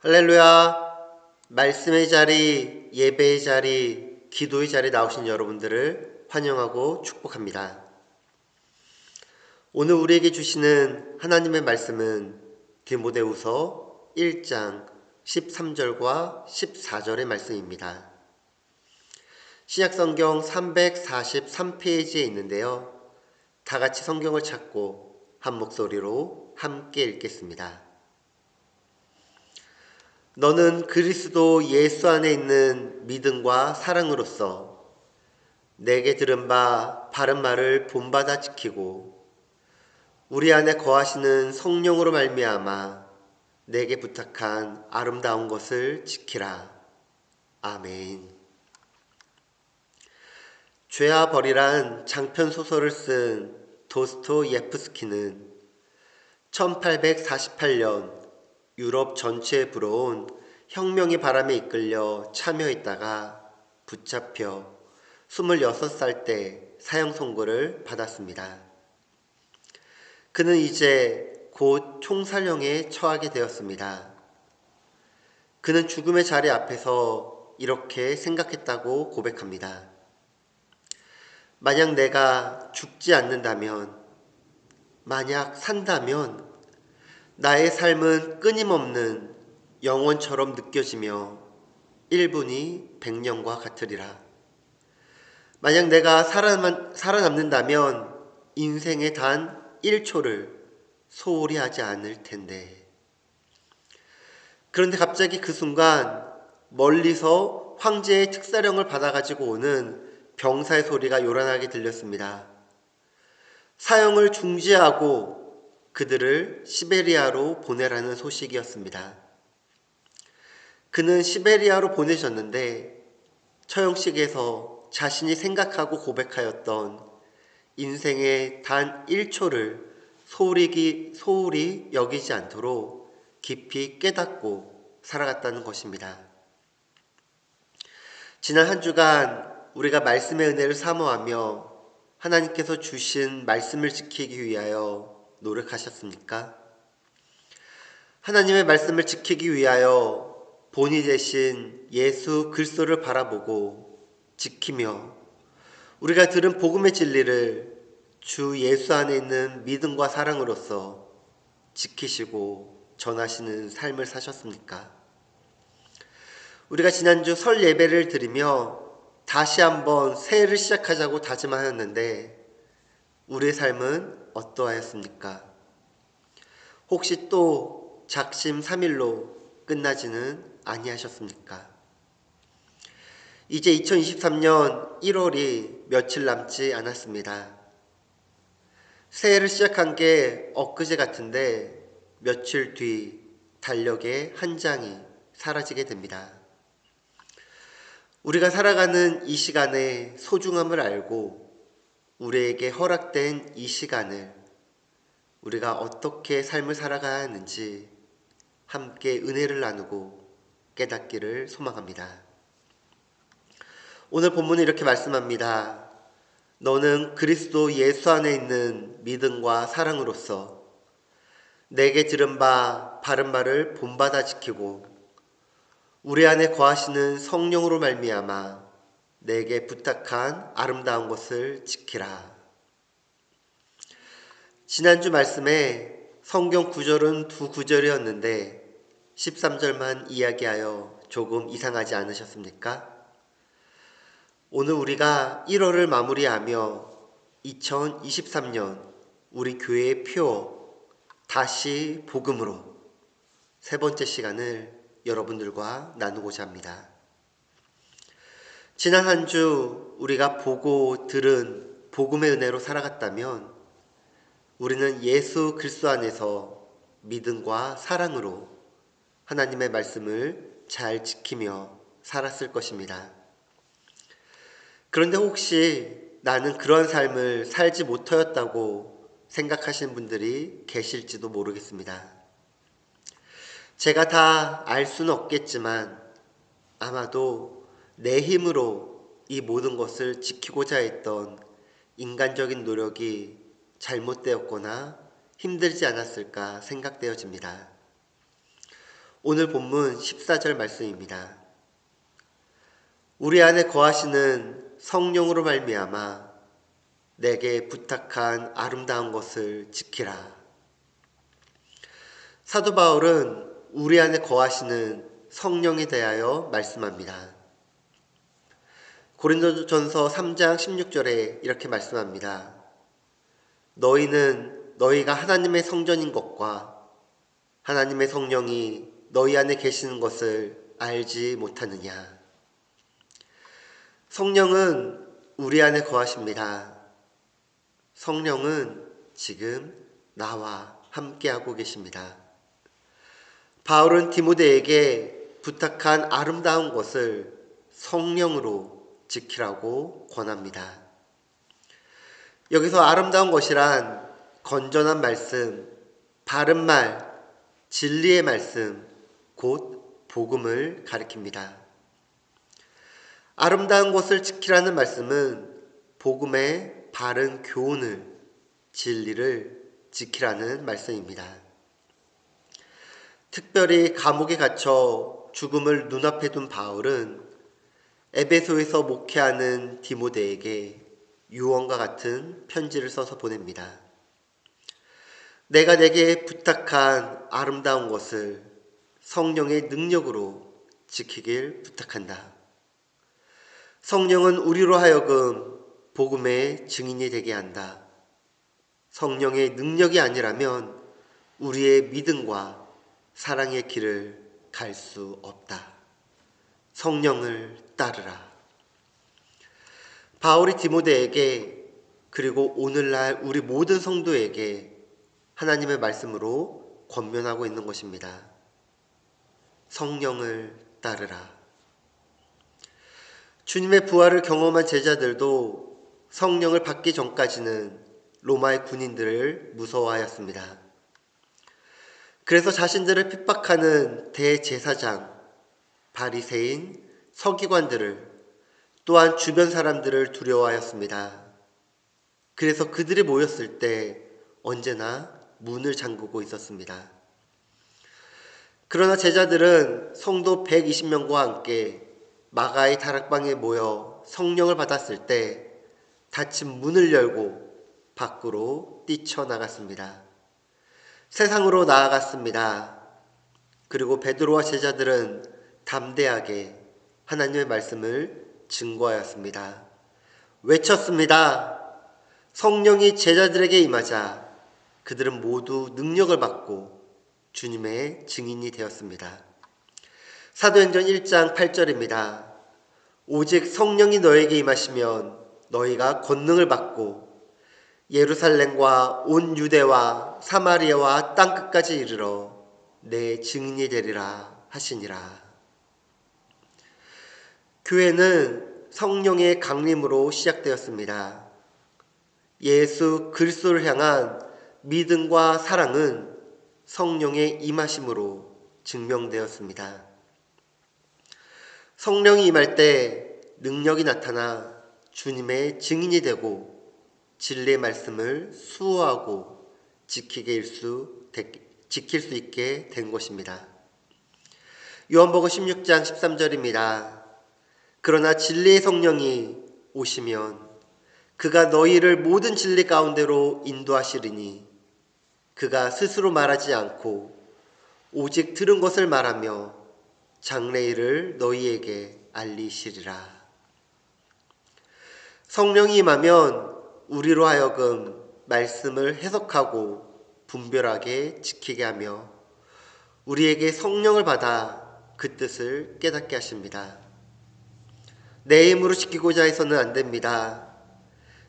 할렐루야. 말씀의 자리, 예배의 자리, 기도의 자리 나오신 여러분들을 환영하고 축복합니다. 오늘 우리에게 주시는 하나님의 말씀은 디모데후서 1장 13절과 14절의 말씀입니다. 신약성경 343페이지에 있는데요. 다 같이 성경을 찾고 한 목소리로 함께 읽겠습니다. 너는 그리스도 예수 안에 있는 믿음과 사랑으로서 내게 들은 바 바른 말을 본받아 지키고 우리 안에 거하시는 성령으로 말미암아 내게 부탁한 아름다운 것을 지키라. 아멘. 죄와 벌이란 장편 소설을 쓴 도스토예프스키는 1848년 유럽 전체에 불어온 혁명의 바람에 이끌려 참여했다가 붙잡혀 26살 때 사형 선고를 받았습니다. 그는 이제 곧 총살형에 처하게 되었습니다. 그는 죽음의 자리 앞에서 이렇게 생각했다고 고백합니다. 만약 내가 죽지 않는다면, 만약 산다면 나의 삶은 끊임없는 영원처럼 느껴지며 1분이 100년과 같으리라. 만약 내가 살아남는다면 인생의 단 1초를 소홀히 하지 않을 텐데. 그런데 갑자기 그 순간 멀리서 황제의 특사령을 받아가지고 오는 병사의 소리가 요란하게 들렸습니다. 사형을 중지하고 그들을 시베리아로 보내라는 소식이었습니다. 그는 시베리아로 보내졌는데 처형식에서 자신이 생각하고 고백하였던 인생의 단 1초를 소홀히 여기지 않도록 깊이 깨닫고 살아갔다는 것입니다. 지난 한 주간 우리가 말씀의 은혜를 사모하며 하나님께서 주신 말씀을 지키기 위하여 노력하셨습니까? 하나님의 말씀을 지키기 위하여 본이 되신 예수 그리스도를 바라보고 지키며 우리가 들은 복음의 진리를 주 예수 안에 있는 믿음과 사랑으로서 지키시고 전하시는 삶을 사셨습니까? 우리가 지난주 설 예배를 드리며 다시 한번 새해를 시작하자고 다짐하였는데 우리의 삶은 어떠하였습니까? 혹시 또 작심 3일로 끝나지는 아니하셨습니까? 이제 2023년 1월이 며칠 남지 않았습니다. 새해를 시작한 게 엊그제 같은데 며칠 뒤 달력의 한 장이 사라지게 됩니다. 우리가 살아가는 이 시간의 소중함을 알고 우리에게 허락된 이 시간을 우리가 어떻게 삶을 살아가야 하는지 함께 은혜를 나누고 깨닫기를 소망합니다. 오늘 본문은 이렇게 말씀합니다. 너는 그리스도 예수 안에 있는 믿음과 사랑으로서 내게 들은 바 바른 말을 본받아 지키고 우리 안에 거하시는 성령으로 말미암아 내게 부탁한 아름다운 것을 지키라. 지난주 말씀에 성경 구절은 두 구절이었는데 13절만 이야기하여 조금 이상하지 않으셨습니까? 오늘 우리가 1월을 마무리하며 2023년 우리 교회의 표 다시 복음으로 세 번째 시간을 여러분들과 나누고자 합니다. 지난 한 주 우리가 보고 들은 복음의 은혜로 살아갔다면 우리는 예수 그리스도 안에서 믿음과 사랑으로 하나님의 말씀을 잘 지키며 살았을 것입니다. 그런데 혹시 나는 그런 삶을 살지 못하였다고 생각하시는 분들이 계실지도 모르겠습니다. 제가 다 알 수는 없겠지만 아마도 내 힘으로 이 모든 것을 지키고자 했던 인간적인 노력이 잘못되었거나 힘들지 않았을까 생각되어집니다. 오늘 본문 14절 말씀입니다. 우리 안에 거하시는 성령으로 말미암아 내게 부탁한 아름다운 것을 지키라. 사도 바울은 우리 안에 거하시는 성령에 대하여 말씀합니다. 고린도전서 3장 16절에 이렇게 말씀합니다. 너희는 너희가 하나님의 성전인 것과 하나님의 성령이 너희 안에 계시는 것을 알지 못하느냐. 성령은 우리 안에 거하십니다. 성령은 지금 나와 함께하고 계십니다. 바울은 디모데에게 부탁한 아름다운 것을 성령으로 지키라고 권합니다. 여기서 아름다운 것이란 건전한 말씀, 바른 말, 진리의 말씀, 곧 복음을 가리킵니다. 아름다운 것을 지키라는 말씀은 복음의 바른 교훈을, 진리를 지키라는 말씀입니다. 특별히 감옥에 갇혀 죽음을 눈앞에 둔 바울은 에베소에서 목회하는 디모데에게 유언과 같은 편지를 써서 보냅니다. 내가 내게 부탁한 아름다운 것을 성령의 능력으로 지키길 부탁한다. 성령은 우리로 하여금 복음의 증인이 되게 한다. 성령의 능력이 아니라면 우리의 믿음과 사랑의 길을 갈 수 없다. 성령을 따르라. 바울이 디모데에게 그리고 오늘날 우리 모든 성도에게 하나님의 말씀으로 권면하고 있는 것입니다. 성령을 따르라. 주님의 부활을 경험한 제자들도 성령을 받기 전까지는 로마의 군인들을 무서워하였습니다. 그래서 자신들을 핍박하는 대제사장, 바리새인, 서기관들을 또한 주변 사람들을 두려워하였습니다. 그래서 그들이 모였을 때 언제나 문을 잠그고 있었습니다. 그러나 제자들은 성도 120명과 함께 마가의 다락방에 모여 성령을 받았을 때 닫힌 문을 열고 밖으로 뛰쳐나갔습니다. 세상으로 나아갔습니다. 그리고 베드로와 제자들은 담대하게 하나님의 말씀을 증거하였습니다. 외쳤습니다. 성령이 제자들에게 임하자 그들은 모두 능력을 받고 주님의 증인이 되었습니다. 사도행전 1장 8절입니다. 오직 성령이 너에게 임하시면 너희가 권능을 받고 예루살렘과 온 유대와 사마리아와 땅끝까지 이르러 내 증인이 되리라 하시니라. 교회는 성령의 강림으로 시작되었습니다. 예수 그리스도를 향한 믿음과 사랑은 성령의 임하심으로 증명되었습니다. 성령이 임할 때 능력이 나타나 주님의 증인이 되고 진리의 말씀을 수호하고 지킬 수 있게 된 것입니다. 요한복음 16장 13절입니다. 그러나 진리의 성령이 오시면 그가 너희를 모든 진리 가운데로 인도하시리니 그가 스스로 말하지 않고 오직 들은 것을 말하며 장래일을 너희에게 알리시리라. 성령이 임하면 우리로 하여금 말씀을 해석하고 분별하게 지키게 하며 우리에게 성령을 받아 그 뜻을 깨닫게 하십니다. 내 힘으로 지키고자 해서는 안 됩니다.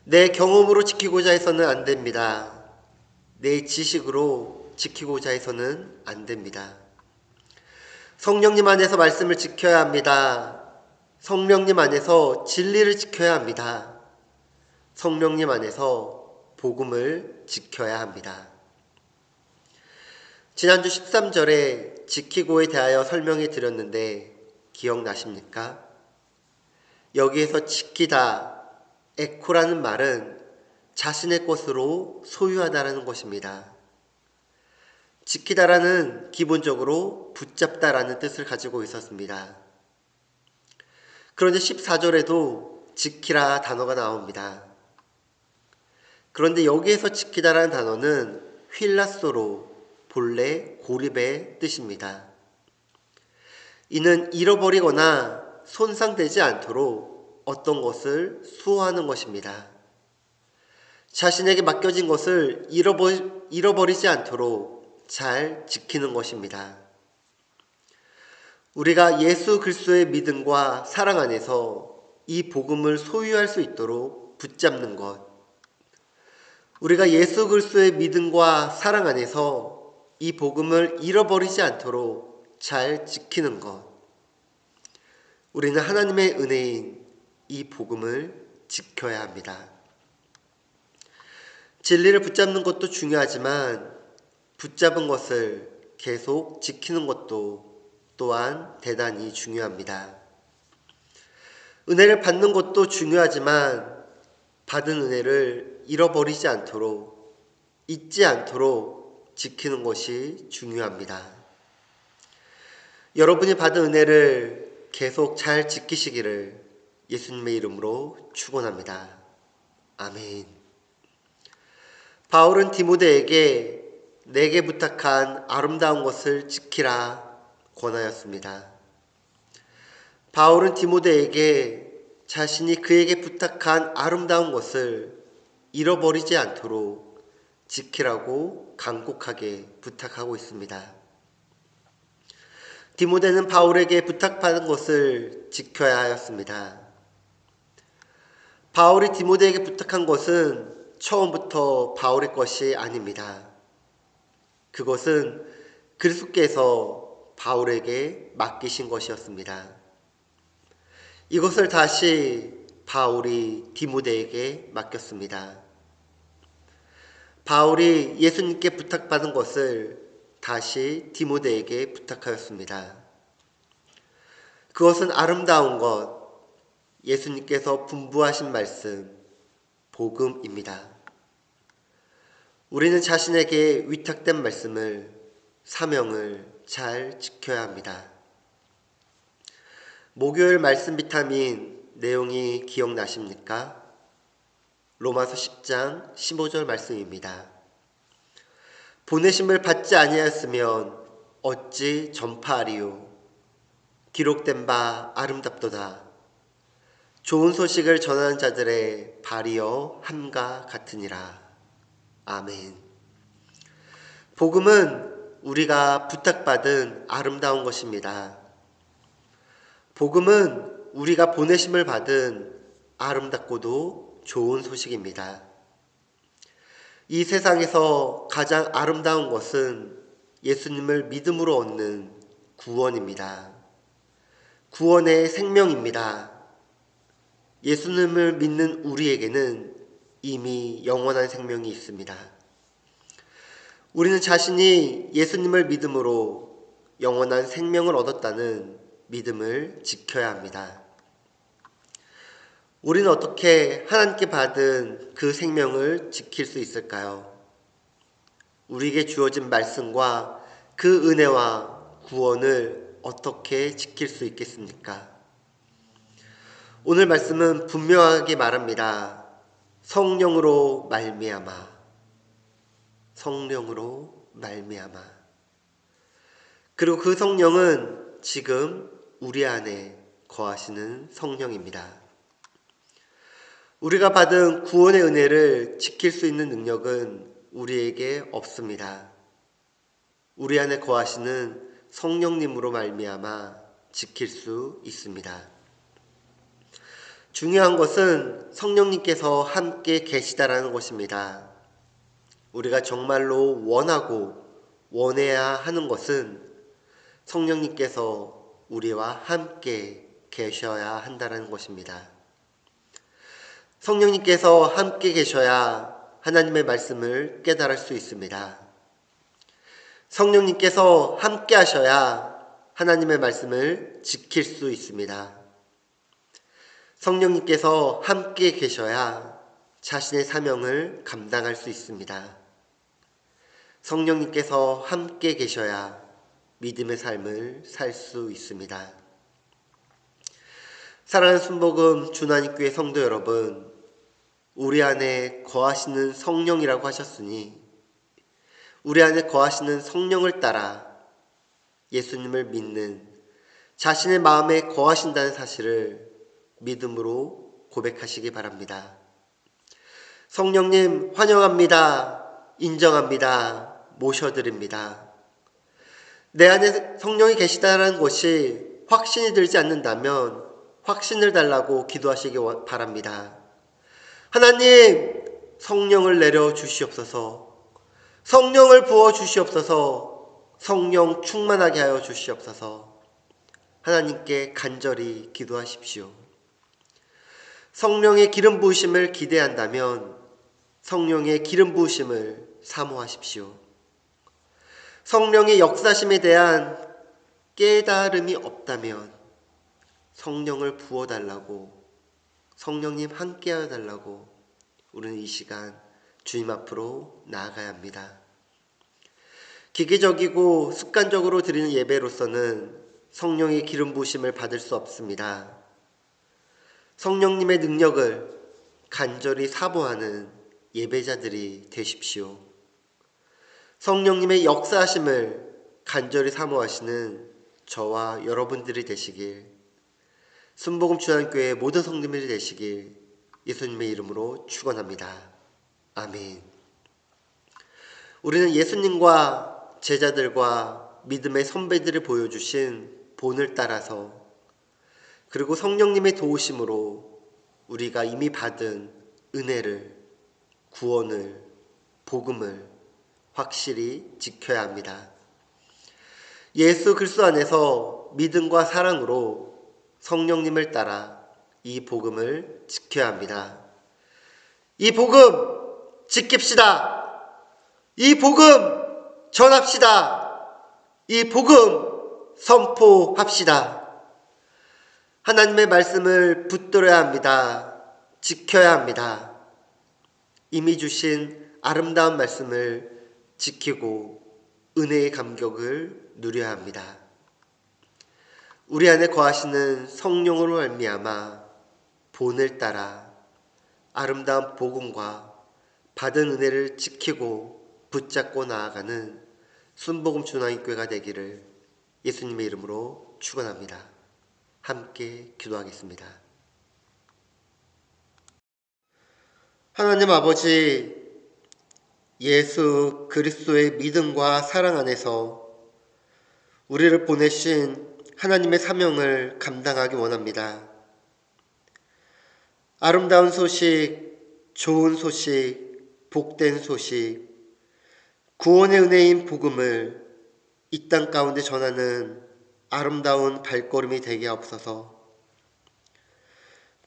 내 경험으로 지키고자 해서는 안 됩니다. 내 지식으로 지키고자 해서는 안 됩니다. 성령님 안에서 말씀을 지켜야 합니다. 성령님 안에서 진리를 지켜야 합니다. 성령님 안에서 복음을 지켜야 합니다. 지난주 13절에 지키고에 대하여 설명해 드렸는데 기억나십니까? 여기에서 지키다, 에코라는 말은 자신의 것으로 소유하다라는 것입니다. 지키다라는 기본적으로 붙잡다라는 뜻을 가지고 있었습니다. 그런데 14절에도 지키라 단어가 나옵니다. 그런데 여기에서 지키다라는 단어는 휠라소로, 본래 고립의 뜻입니다. 이는 잃어버리거나 손상되지 않도록 어떤 것을 수호하는 것입니다. 자신에게 맡겨진 것을 잃어버리지 않도록 잘 지키는 것입니다. 우리가 예수 그리스도의 믿음과 사랑 안에서 이 복음을 소유할 수 있도록 붙잡는 것, 우리가 예수 그리스도의 믿음과 사랑 안에서 이 복음을 잃어버리지 않도록 잘 지키는 것, 우리는 하나님의 은혜인 이 복음을 지켜야 합니다. 진리를 붙잡는 것도 중요하지만 붙잡은 것을 계속 지키는 것도 또한 대단히 중요합니다. 은혜를 받는 것도 중요하지만 받은 은혜를 잃어버리지 않도록, 잊지 않도록 지키는 것이 중요합니다. 여러분이 받은 은혜를 계속 잘 지키시기를 예수님의 이름으로 축원합니다. 아멘. 바울은 디모데에게 내게 부탁한 아름다운 것을 지키라 권하였습니다. 바울은 디모데에게 자신이 그에게 부탁한 아름다운 것을 잃어버리지 않도록 지키라고 간곡하게 부탁하고 있습니다. 디모데는 바울에게 부탁받은 것을 지켜야 하였습니다. 바울이 디모데에게 부탁한 것은 처음부터 바울의 것이 아닙니다. 그것은 그리스도께서 바울에게 맡기신 것이었습니다. 이것을 다시 바울이 디모데에게 맡겼습니다. 바울이 예수님께 부탁받은 것을 다시 디모데에게 부탁하였습니다. 그것은 아름다운 것, 예수님께서 분부하신 말씀, 복음입니다. 우리는 자신에게 위탁된 말씀을, 사명을 잘 지켜야 합니다. 목요일 말씀 비타민 내용이 기억나십니까? 로마서 10장 15절 말씀입니다. 보내심을 받지 아니하였으면 어찌 전파하리요? 기록된 바 아름답도다. 좋은 소식을 전하는 자들의 발이여 함과 같으니라. 아멘. 복음은 우리가 부탁받은 아름다운 것입니다. 복음은 우리가 보내심을 받은 아름답고도 좋은 소식입니다. 이 세상에서 가장 아름다운 것은 예수님을 믿음으로 얻는 구원입니다. 구원의 생명입니다. 예수님을 믿는 우리에게는 이미 영원한 생명이 있습니다. 우리는 자신이 예수님을 믿음으로 영원한 생명을 얻었다는 믿음을 지켜야 합니다. 우리는 어떻게 하나님께 받은 그 생명을 지킬 수 있을까요? 우리에게 주어진 말씀과 그 은혜와 구원을 어떻게 지킬 수 있겠습니까? 오늘 말씀은 분명하게 말합니다. 성령으로 말미암아. 성령으로 말미암아. 그리고 그 성령은 지금 우리 안에 거하시는 성령입니다. 우리가 받은 구원의 은혜를 지킬 수 있는 능력은 우리에게 없습니다. 우리 안에 거하시는 성령님으로 말미암아 지킬 수 있습니다. 중요한 것은 성령님께서 함께 계시다라는 것입니다. 우리가 정말로 원하고 원해야 하는 것은 성령님께서 우리와 함께 계셔야 한다는 것입니다. 성령님께서 함께 계셔야 하나님의 말씀을 깨달을 수 있습니다. 성령님께서 함께 하셔야 하나님의 말씀을 지킬 수 있습니다. 성령님께서 함께 계셔야 자신의 사명을 감당할 수 있습니다. 성령님께서 함께 계셔야 믿음의 삶을 살 수 있습니다. 사랑하는 순복음 주나님교회 성도 여러분, 우리 안에 거하시는 성령이라고 하셨으니 우리 안에 거하시는 성령을 따라 예수님을 믿는 자신의 마음에 거하신다는 사실을 믿음으로 고백하시기 바랍니다. 성령님 환영합니다. 인정합니다. 모셔드립니다. 내 안에 성령이 계시다는 것이 확신이 들지 않는다면 확신을 달라고 기도하시기 바랍니다. 하나님, 성령을 내려 주시옵소서. 성령을 부어 주시옵소서. 성령 충만하게 하여 주시옵소서. 하나님께 간절히 기도하십시오. 성령의 기름 부으심을 기대한다면 성령의 기름 부으심을 사모하십시오. 성령의 역사심에 대한 깨달음이 없다면 성령을 부어달라고, 성령님 함께하여 달라고 우리는 이 시간 주님 앞으로 나아가야 합니다. 기계적이고 습관적으로 드리는 예배로서는 성령의 기름 부으심을 받을 수 없습니다. 성령님의 능력을 간절히 사모하는 예배자들이 되십시오. 성령님의 역사하심을 간절히 사모하시는 저와 여러분들이 되시길, 순복음 주안교회 모든 성도님들이 되시길 예수님의 이름으로 축원합니다. 아멘. 우리는 예수님과 제자들과 믿음의 선배들이 보여주신 본을 따라서, 그리고 성령님의 도우심으로 우리가 이미 받은 은혜를, 구원을, 복음을 확실히 지켜야 합니다. 예수 그리스도 안에서 믿음과 사랑으로 성령님을 따라 이 복음을 지켜야 합니다. 이 복음 지킵시다. 이 복음 전합시다. 이 복음 선포합시다. 하나님의 말씀을 붙들어야 합니다. 지켜야 합니다. 이미 주신 아름다운 말씀을 지키고 은혜의 감격을 누려야 합니다. 우리 안에 거하시는 성령으로 말미암아 본을 따라 아름다운 복음과 받은 은혜를 지키고 붙잡고 나아가는 순복음 주나님교회가 되기를 예수님의 이름으로 축원합니다. 함께 기도하겠습니다. 하나님 아버지, 예수 그리스도의 믿음과 사랑 안에서 우리를 보내신 하나님의 사명을 감당하기 원합니다. 아름다운 소식, 좋은 소식, 복된 소식, 구원의 은혜인 복음을 이 땅 가운데 전하는 아름다운 발걸음이 되게 하옵소서.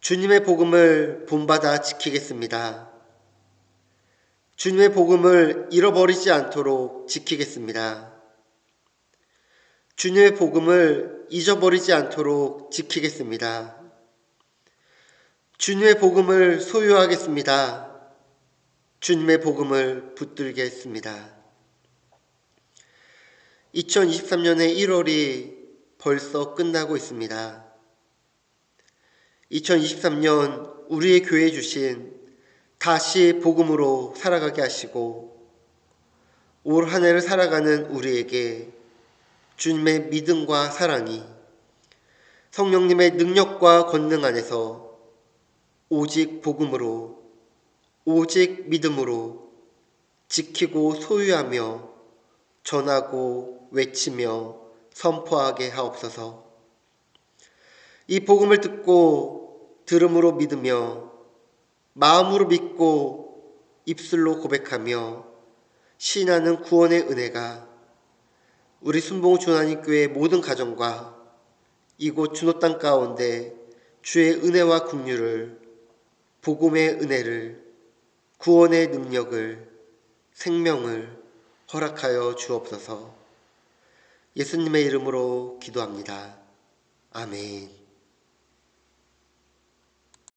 주님의 복음을 본받아 지키겠습니다. 주님의 복음을 잃어버리지 않도록 지키겠습니다. 주님의 복음을 잊어버리지 않도록 지키겠습니다. 주님의 복음을 소유하겠습니다. 주님의 복음을 붙들겠습니다. 2023년의 1월이 벌써 끝나고 있습니다. 2023년 우리의 교회에 주신 다시 복음으로 살아가게 하시고 올 한 해를 살아가는 우리에게 주님의 믿음과 사랑이 성령님의 능력과 권능 안에서 오직 복음으로, 오직 믿음으로 지키고 소유하며 전하고 외치며 선포하게 하옵소서. 이 복음을 듣고 들음으로 믿으며 마음으로 믿고 입술로 고백하며 신하는 구원의 은혜가 우리 순복음 주나님교회 모든 가정과 이곳 준호 땅 가운데 주의 은혜와 긍휼을, 복음의 은혜를, 구원의 능력을, 생명을 허락하여 주옵소서. 예수님의 이름으로 기도합니다. 아멘.